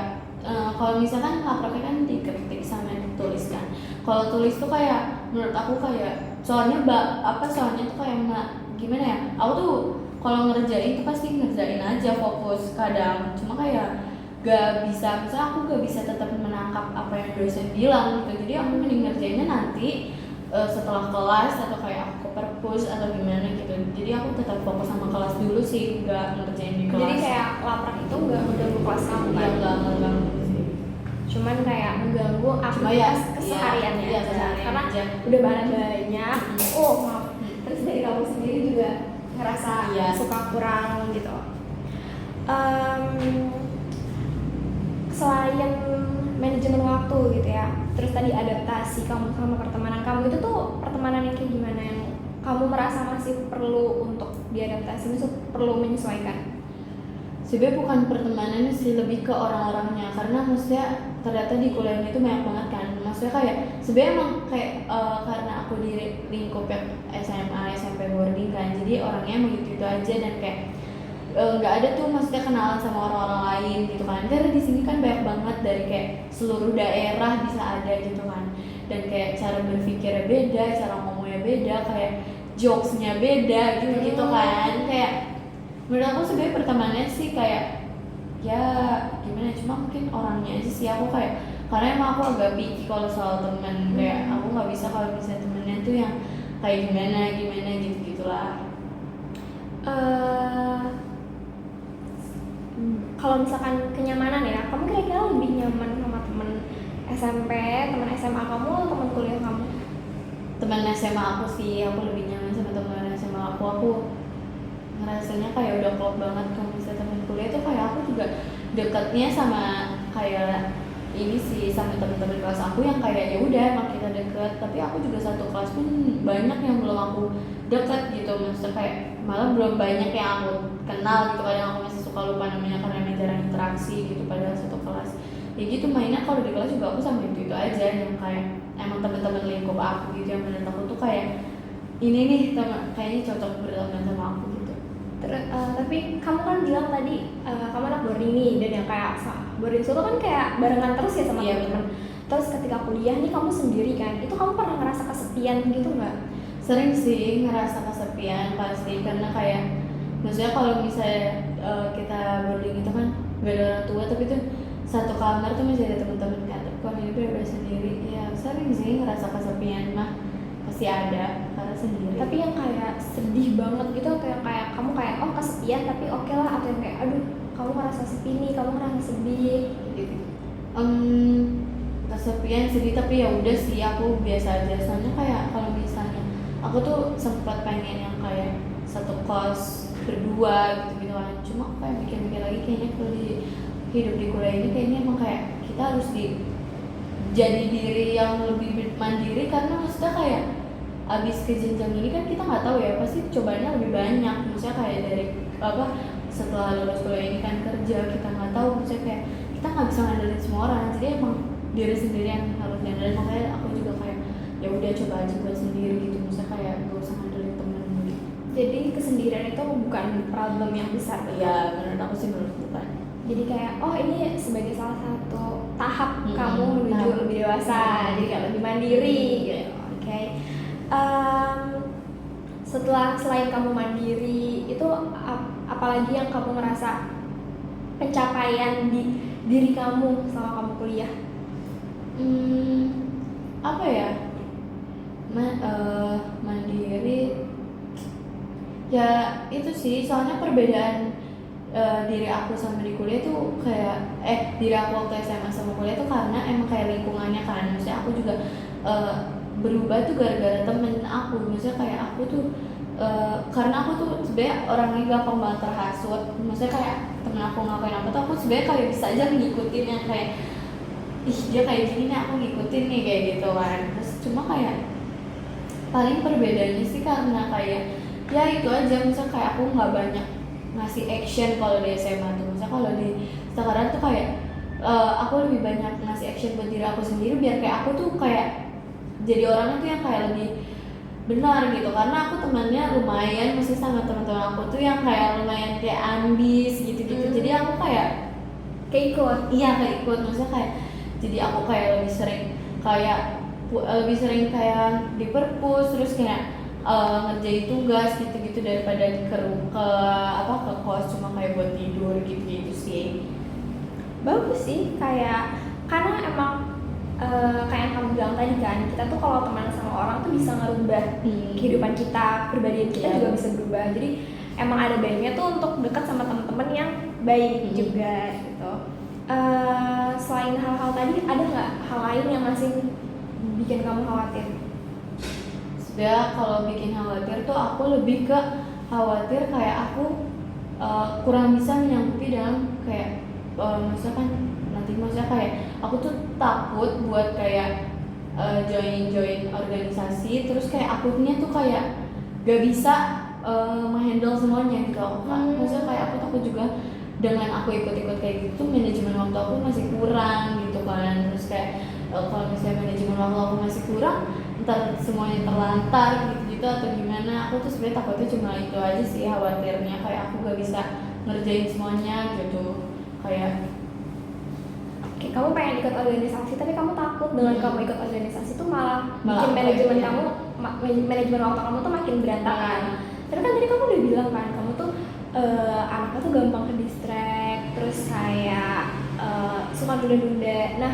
kalau misalkan lapraknya kan diketik sama ditulis kan. Kalau tulis tuh kayak menurut aku kayak soalnya soalnya tuh kayak gimana ya? Aku tuh kalau ngerjain tuh pasti ngerjain aja fokus kadang. Cuma kayak gak bisa, misalnya aku gak bisa tetap menangkap apa yang dosen bilang gitu. Jadi aku mending ngerjainnya nanti setelah kelas atau kayak aku ke perpus atau gimana gitu. Jadi aku tetap fokus sama kelas dulu sih, nggak ngerjain di kelas. Jadi kayak laprak itu nggak mengganggu kelas kamu Iya, kan? nggak mengganggu sih. Cuman kayak mengganggu Cuma ya, aktivitas kesehariannya iya, aja. keseharian Karena aja. udah banyak. Oh maaf. Hmm. Terus dari kamu sendiri juga ngerasa Iya. suka kurang gitu. Selain manajemen waktu gitu ya, terus tadi adaptasi kamu sama pertemanan kamu itu tuh pertemanan yang kayak gimana yang kamu merasa masih perlu untuk diadaptasi, masih perlu menyesuaikan? Sebenarnya bukan pertemanannya sih, lebih ke orang-orangnya, karena maksudnya ternyata di kuliah itu banyak banget kan. Maksudnya kayak sebenarnya emang kayak karena aku di lingkup yang SMA SMP boarding kan, jadi orangnya emang gitu aja dan kayak nggak ada tuh maksudnya kenalan sama orang-orang lain gitu kan, karena di sini kan banyak banget dari kayak seluruh daerah bisa ada gitu kan, dan kayak cara berpikirnya beda, cara ngomongnya beda, kayak jokesnya beda gitu kan. Kayak menurut aku sebenarnya pertemanannya sih kayak ya gimana, cuma mungkin orangnya aja sih. Aku kayak karena emang aku agak picky kalau soal temen, kayak aku nggak bisa kalau misalnya temennya tuh yang kayak gimana gitu gitulah. Kalau misalkan kenyamanan ya, kamu kira-kira lebih nyaman sama temen SMP, temen SMA kamu, atau temen kuliah kamu? Teman SMA aku sih, aku lebih nyaman sama teman SMA aku ngerasanya kayak udah klop banget. Kalau misalnya teman kuliah tuh kayak aku juga dekatnya sama kayak ini sih, sama teman-teman kelas aku yang kayak ya udah emang kita deket, tapi aku juga satu kelas pun banyak yang belum aku deket gitu. Maksudnya kayak malah belum banyak yang aku kenal gitu, kadang aku masih suka lupa namanya karena emang jarang interaksi gitu padahal satu kelas. Ya gitu mainnya, kalau di kelas juga aku sama itu aja yang kayak emang teman-teman lingkup aku gitu, yang menurut aku tuh kayak ini nih teman kayaknya cocok berteman sama aku gitu. Tapi kamu kan bilang tadi kamu anak boarding nih, dan yang kayak boarding itu kan kayak barengan terus ya sama Iya, teman-teman. Terus ketika kuliah nih kamu sendiri kan, itu kamu pernah ngerasa kesepian gitu nggak? Sering sih ngerasa kesepian pasti, karena kayak maksudnya kalau misalnya kita boarding itu kan gak ada orang tua, tapi tuh satu kamar tuh masih ada teman-teman kan. Tapi kalau ini bener-bener sendiri ya sering sih ngerasa kesepian mah, pasti ada karena sendiri. Tapi yang kayak sedih banget gitu, atau yang kayak kamu kayak oh kesepian tapi oke lah, atau yang kayak aduh kamu ngerasa sepi nih, kamu ngerasa sedih gitu? Kesepian sedih, tapi ya udah sih aku biasa aja. Soalnya kayak kalau misalnya aku tuh sempat pengen yang kayak satu kos berdua gitu kan, cuma aku kayak mikir-mikir lagi, kayaknya kalau di hidup di kuliah ini kayaknya emang kayak kita harus jadi diri yang lebih mandiri, karena maksudnya kayak abis ke jenjang ini kan kita nggak tahu ya, pasti cobaannya lebih banyak. Maksudnya kayak dari setelah lulus kuliah ini kan kerja, kita nggak tahu, maksudnya kayak kita nggak bisa ngandelin semua orang, jadi emang diri sendiri yang harus ngandelin. Makanya aku juga kayak ya udah coba aja buat sendiri gitu, misalnya kayak gak usah ngandelin temen gitu. Jadi kesendirian itu bukan problem yang besar, betul? Ya menurut aku sih bukan. Jadi kayak oh ini sebagai salah satu tahap Mm-mm, kamu menuju tahap. lebih dewasa, jadi kayak lebih mandiri gitu. Oke. Selain kamu mandiri, itu apalagi yang kamu ngerasa pencapaian di diri kamu selama kamu kuliah? Apa ya? Mandiri. Ya itu sih, soalnya perbedaan diri aku sama di kuliah tuh kayak diri aku waktu SMA sama kuliah tuh karena emang kayak lingkungannya kan. Maksudnya aku juga berubah tuh gara-gara temen aku. Maksudnya kayak aku tuh karena aku tuh sebenarnya orangnya gampang banget terhasut. Maksudnya kayak temen aku ngapain apa tuh aku sebenarnya kayak bisa aja ngikutin, yang kayak ih dia kayak gini nih aku ngikutin nih kayak gitu kan. Terus cuma kayak paling perbedaannya sih karena kayak ya itu aja, misalnya kayak aku nggak banyak ngasih action kalau di SMA tuh. Misalnya kalau di sekarang tuh kayak aku lebih banyak ngasih action buat diri aku sendiri, biar kayak aku tuh kayak jadi orangnya tuh yang kayak lebih benar gitu, karena aku temannya lumayan, masih sama teman-teman aku tuh yang kayak lumayan kayak ambis gitu-gitu. Jadi aku kayak Keikut. iya kayak ikut, maksudnya kayak jadi aku kayak lebih sering kayak di perpus, terus kayak ngerjain tugas gitu-gitu daripada ke kos cuma kayak buat tidur gitu-gitu sih. Bagus sih, kayak karena emang kayak yang kamu bilang tadi kan, kita tuh kalau teman sama orang tuh bisa ngerubah kehidupan kita, kepribadian kita Iya. juga bisa berubah. Jadi emang ada baiknya tuh untuk dekat sama teman-teman yang baik juga gitu. Selain hal-hal tadi, ada nggak hal lain yang masih bikin kamu khawatir? Sebenarnya kalau bikin khawatir tuh aku lebih ke khawatir kayak aku kurang bisa menyanggupi dalam kayak maksudnya kan nanti maksudnya kayak aku tuh takut buat kayak join organisasi, terus kayak akunya tuh kayak gak bisa menghandle semuanya gitu. Maksudnya kayak aku takut juga dengan aku ikut-ikut kayak gitu manajemen waktu aku masih kurang gitu kan. Terus kayak kalau misalnya manajemen waktu aku masih kurang, ntar semuanya terlantar gitu-gitu atau gimana. Aku tuh sebenarnya takutnya cuma itu aja sih, khawatirnya kayak aku gak bisa ngerjain semuanya gitu. Kayak Oke, kamu pengen ikut organisasi tapi kamu takut dengan kamu ikut organisasi tuh malah bikin Malah manajemen iya. kamu manajemen waktu kamu tuh makin berantakan. Tapi kan tadi kamu udah bilang kan kamu tuh anaknya tuh gampang ke distract, terus kayak suka nunda-nunda. Nah,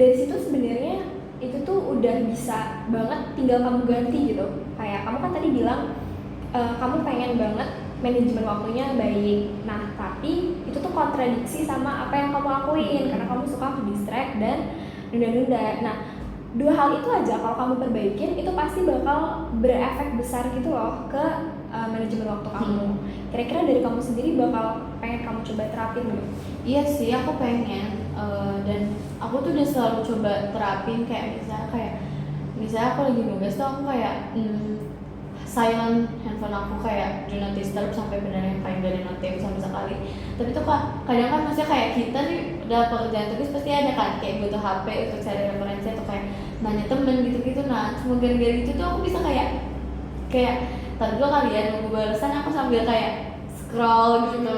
dari situ sebenarnya itu tuh udah bisa banget tinggal kamu ganti gitu. Kayak kamu kan tadi bilang kamu pengen banget manajemen waktunya baik. Nah, tapi itu tuh kontradiksi sama apa yang kamu lakuin karena kamu suka ke distract dan nunda-nunda. Nah, dua hal itu aja kalau kamu perbaikin itu pasti bakal berefek besar gitu loh ke manajemen waktu kamu. Kira-kira dari kamu sendiri bakal pengen kamu coba terapin gitu? Iya sih, aku pengen dan aku tuh udah selalu coba terapin kayak misalnya aku lagi nugas tuh aku kayak silent handphone aku, kayak do not disturb sampai benar-benar kayak gak ada notif sama sekali. Tapi tuh kadang kan maksudnya kayak kita nih udah pekerjaan tugas pasti ada kan kayak butuh HP untuk cari referensi atau kayak nanya temen gitu-gitu. Nah cuma gara-gara gitu tuh aku bisa kayak tadi dulu kali ya nunggu balasan aku sambil kayak scroll gitu.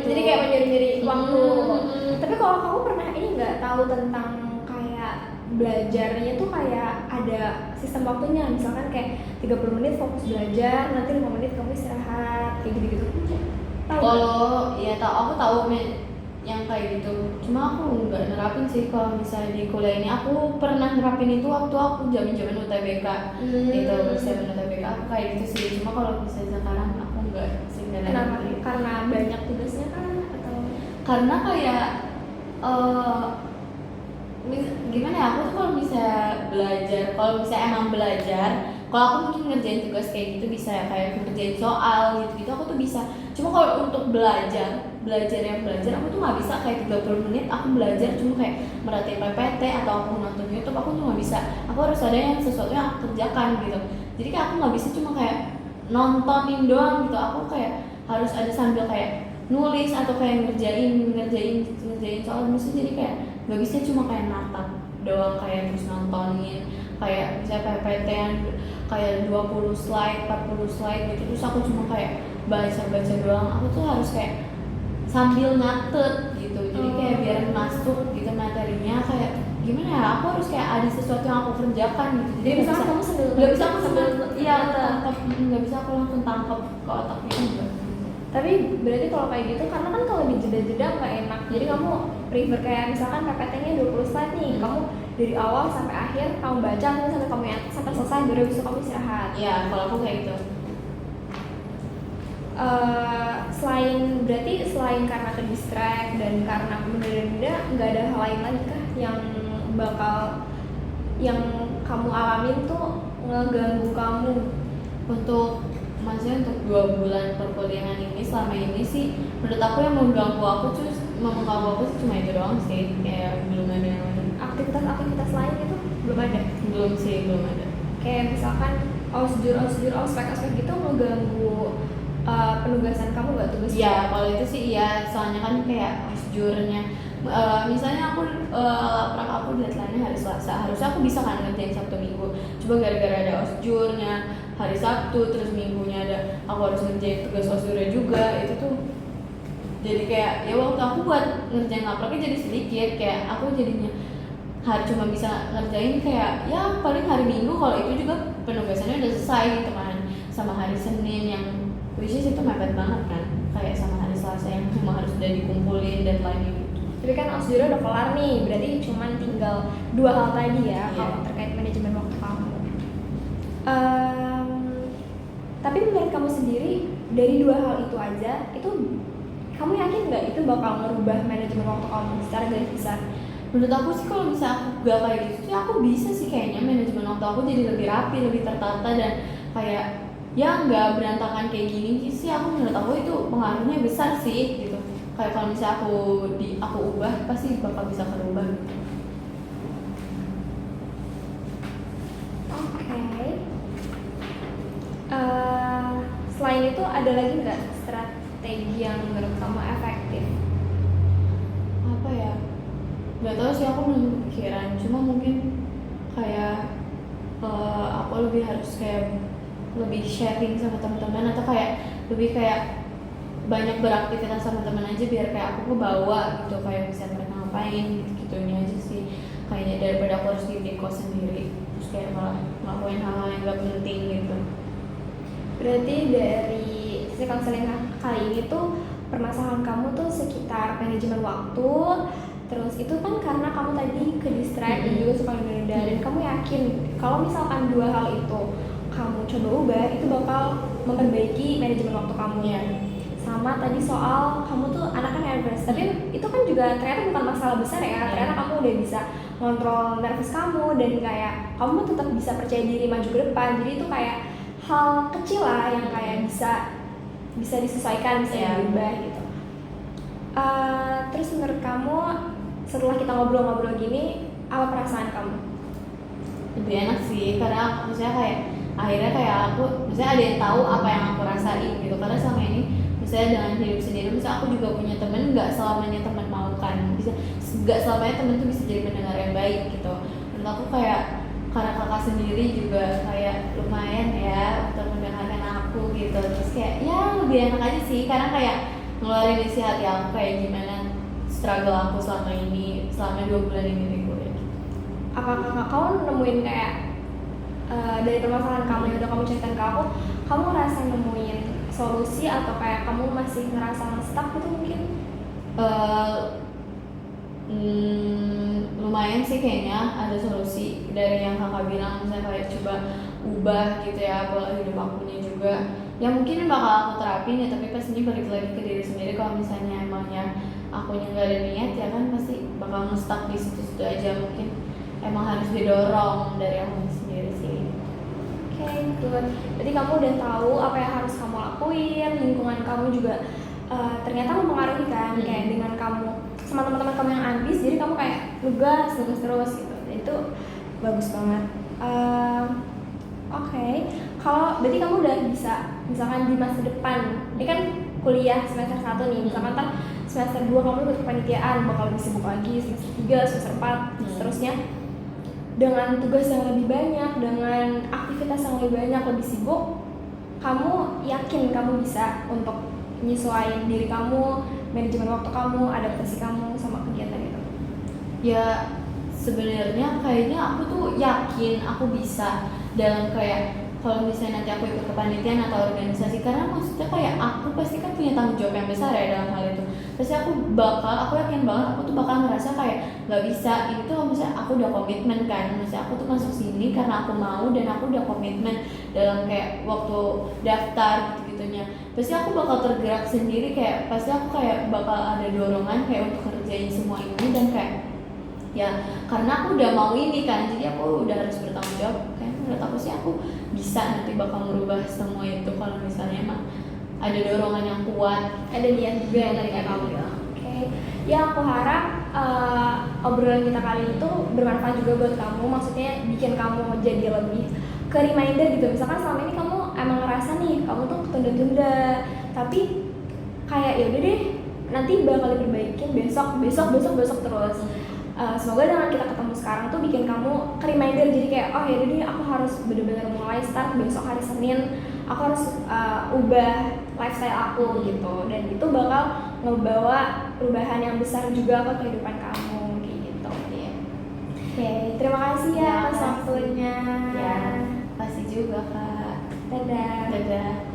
Jadi kayak menyuri-nyuri waktu. Hmm. Tapi kalau kamu pernah ini nggak tahu tentang kayak belajarnya tuh kayak ada sistem waktunya, misalkan kayak 30 menit fokus belajar, nanti 5 menit kamu istirahat, kayak gitu-gitu. Tahu nggak? Kalau ya aku tahu yang kayak gitu. Cuma aku nggak nerapin sih kalau misalnya di kuliah ini. Aku pernah nerapin itu waktu aku zaman UTBK. Itu zaman UTBK aku kayak gitu sih. Cuma kalau misalnya sekarang aku nggak sih nggak Kenapa? nerapin. Karena banyak tugasnya kan atau? Karena kayak gimana ya, aku tuh kalau misalnya emang belajar, kalau aku mungkin ngerjain tugas kayak gitu bisa ya, kayak ngerjain soal gitu aku tuh bisa. Cuma kalau untuk belajar aku tuh nggak bisa kayak 30 menit aku belajar cuma kayak merhatiin PPT atau aku nonton YouTube. Aku tuh nggak bisa, aku harus ada yang sesuatu yang aku kerjakan gitu. Jadi kayak aku nggak bisa cuma kayak nontonin doang gitu. Aku kayak harus ada sambil kayak nulis atau kayak ngerjain soal musuh. Jadi kayak nggak bisa cuma kayak natap doang kayak terus nontonin kayak misalnya PPT yang kayak 20 slide 40 slide gitu, terus aku cuma kayak baca doang. Aku tuh harus kayak sambil nyatet gitu, jadi kayak biar masuk gitu materinya. Kayak gimana ya, aku harus kayak ada sesuatu yang aku kerjakan gitu. Jadi misalkan kamu nggak bisa aku sambil tangkap, nggak bisa aku langsung tangkap ke otaknya juga. Tapi berarti kalau kayak gitu, karena kan kalau di jeda-jeda nggak enak. Jadi kamu prefer kayak misalkan PPT-nya 20 slide nih, kamu dari awal sampai akhir kamu baca sampai kamu sampai selesai, baru bisa kamu istirahat. Iya, kalau aku kayak gitu. Selain karena ke distract dan karena menunda-nunda, nggak ada hal lain lagi kah yang kamu alamin tuh ngeganggu kamu? Maksudnya untuk 2 bulan perkuliahan ini, selama ini sih menurut aku yang mengganggu aku sih cuma itu doang sih. Kayak belum ada yang lain. Aktivitas lain itu belum ada? Belum ada. Kayak misalkan ospek gitu ngeganggu penugasan kamu nggak tugas? Iya, kalau itu sih iya, soalnya kan kayak osjurnya Misalnya aku laprak aku deadline-nya hari Selasa, harusnya aku bisa kan ngerjain Sabtu Minggu. Coba gara-gara ada osjurnya hari Sabtu, terus Minggunya aku harus ngerjain tugas osjurnya juga, itu tuh jadi kayak ya waktu aku buat ngerjain lapraknya jadi sedikit, kayak aku jadinya cuma bisa ngerjain kayak ya paling hari Minggu, kalau itu juga penugasannya udah selesai gitu kan, sama hari Senin yang which is itu mepet banget kan, kayak sama hari Selasa yang cuma harus udah dikumpulin deadline-nya gitu. Tapi kan osjurnya udah kelar nih, berarti cuma tinggal 2 hal tadi ya, kalau terkait manajemen waktu kamu. Tapi menurut kamu sendiri, dari 2 hal itu aja, itu kamu yakin nggak itu bakal merubah manajemen waktu kamu secara garis besar? Menurut aku sih kalau misalnya aku gak kayak gitu sih, aku bisa sih kayaknya manajemen waktu aku jadi lebih rapi, lebih tertata, dan kayak ya nggak berantakan kayak gini sih. Menurut aku itu pengaruhnya besar sih gitu. Kayak kalau misalnya aku ubah, pasti bakal bisa berubah gitu. Oke. Selain itu ada lagi nggak strategi yang menurut kamu efektif? Apa ya? Gak tau sih, aku belum kepikiran. Cuma mungkin kayak aku lebih harus kayak lebih sharing sama teman-teman, atau kayak lebih kayak banyak beraktivitas sama teman aja, biar kayak aku kebawa gitu, kayak bisa mereka ngapain gitu aja sih kayaknya, daripada aku harus di kos sendiri terus kayak malah ngelakuin hal-hal yang gak penting gitu. Berarti dari sesi konseling kali ini tuh permasalahan kamu tuh sekitar manajemen waktu, terus itu kan karena kamu tadi ke distract dan juga suka nunda-nunda, dan kamu yakin kalau misalkan 2 hal itu kamu coba ubah, itu bakal memperbaiki manajemen waktu kamu. Sama tadi soal kamu tuh anaknya nervous, tapi itu kan juga ternyata bukan masalah besar ya, ternyata kamu udah bisa ngontrol nervous kamu, dan kayak kamu tetap bisa percaya diri maju ke depan. Jadi itu kayak hal kecil lah yang kayak bisa disesuaikan, bisa diubah gitu. Terus menurut kamu setelah kita ngobrol-ngobrol gini, apa perasaan kamu? Lebih enak sih, karena misalnya kayak akhirnya kayak aku misalnya ada yang tahu apa yang aku rasain gitu, karena selama ini misalnya dengan hidup sendiri, misalnya aku juga punya temen, nggak selamanya teman mau kan, nggak selamanya temen tuh bisa jadi pendengar yang baik gitu. Menurut aku kayak karena kakak sendiri juga kayak lumayan ya untuk mendengarkan aku gitu, terus kayak ya lebih enak aja sih, karena kayak ngeluarin isi hati aku kayak gimana struggle aku selama 2 bulan ini di kuliah. Apakah kamu nemuin kayak dari permasalahan kamu yang udah kamu ceritakan ke aku, kamu ngerasa nemuin solusi, atau kayak kamu masih ngerasa stuck gitu mungkin? Lumayan sih kayaknya ada solusi dari yang kakak bilang, misalnya kayak coba ubah gitu ya pola hidup akunya juga, ya mungkin bakal aku terapin ya, tapi pastinya balik lagi ke diri sendiri. Kalau misalnya emangnya akunya nggak ada niat, ya kan pasti bakal nge-stuck di situ-situ aja. Mungkin emang harus didorong dari aku sendiri sih. Oke, good. Jadi kamu udah tahu apa yang harus kamu lakuin, lingkungan kamu juga ternyata mempengaruhi kan, kayak dengan kamu sama teman-teman kamu yang ambis, jadi kamu kayak nugas terus gitu. Dan itu bagus banget. Oke. Kalau berarti kamu udah bisa, misalkan di masa depan, ini kan kuliah semester 1 nih, misalkan ntar semester 2 kamu ikut kepanitiaan, bakal lebih sibuk lagi, semester 3, semester 4, seterusnya, dengan tugas yang lebih banyak, dengan aktivitas yang lebih banyak, lebih sibuk, kamu yakin kamu bisa untuk nyesuaiin diri kamu, manajemen waktu kamu, adaptasi kamu sama kegiatan itu? Ya sebenarnya kayaknya aku tuh yakin aku bisa, dalam kayak kalau misalnya nanti aku ikut kepanitiaan atau organisasi, karena maksudnya kayak aku pasti kan punya tanggung jawab yang besar ya dalam hal itu. Pasti aku yakin banget aku tuh bakal ngerasa kayak nggak bisa. Ini tuh misalnya aku udah komitmen kan, misalnya aku tuh masuk sini karena aku mau dan aku udah komitmen dalam kayak waktu daftar gitu-gitunya. Pasti aku bakal tergerak sendiri, kayak pasti aku kayak bakal ada dorongan kayak untuk kerjain semua ini, dan kayak ya karena aku udah mau ini kan, jadi aku udah harus bertanggung jawab. Kayak menurut aku sih aku bisa nanti bakal merubah semua itu kalau misalnya emang ada dorongan yang kuat, ada niat juga yang tadi kayak kamu bilang. Oke. Ya aku harap obrolan kita kali itu bermanfaat juga buat kamu, maksudnya bikin kamu jadi lebih ke reminder gitu. Misalkan selama ini kamu emang ngerasa nih kamu tuh ketunda-tunda, tapi kayak ya udah deh, nanti bakal diperbaikin besok terus. Semoga dengan kita ketemu sekarang tuh bikin kamu ke reminder, jadi kayak oh ya udah aku harus benar-benar mulai start besok hari Senin, aku harus ubah lifestyle aku gitu, dan itu bakal ngebawa perubahan yang besar juga ke kehidupan kamu kayak gitu. Oke, terima kasih ya atas waktunya. Ya, kasih juga Kak. Dadah. Dadah.